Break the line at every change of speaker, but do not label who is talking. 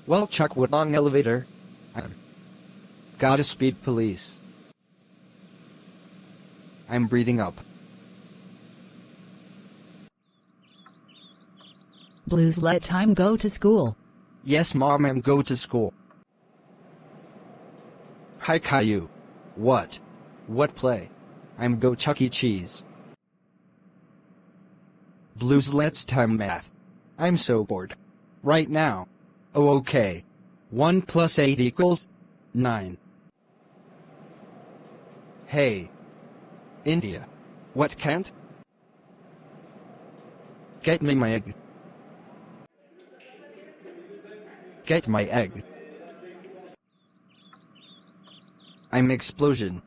Well, Chuck Woodlong elevator. I'm gotta speed police. I'm breathing up.
Blues, let time go to school.
Yes, Mom, I'm go to school. Hi, Caillou. What? What play? I'm go Chuck E. Cheese. Blues, let's time math. I'm so bored. Right now. Oh, okay. 1 plus 8 equals 9. Hey. India. What can't? Get me my egg. Get my egg. I'm explosion.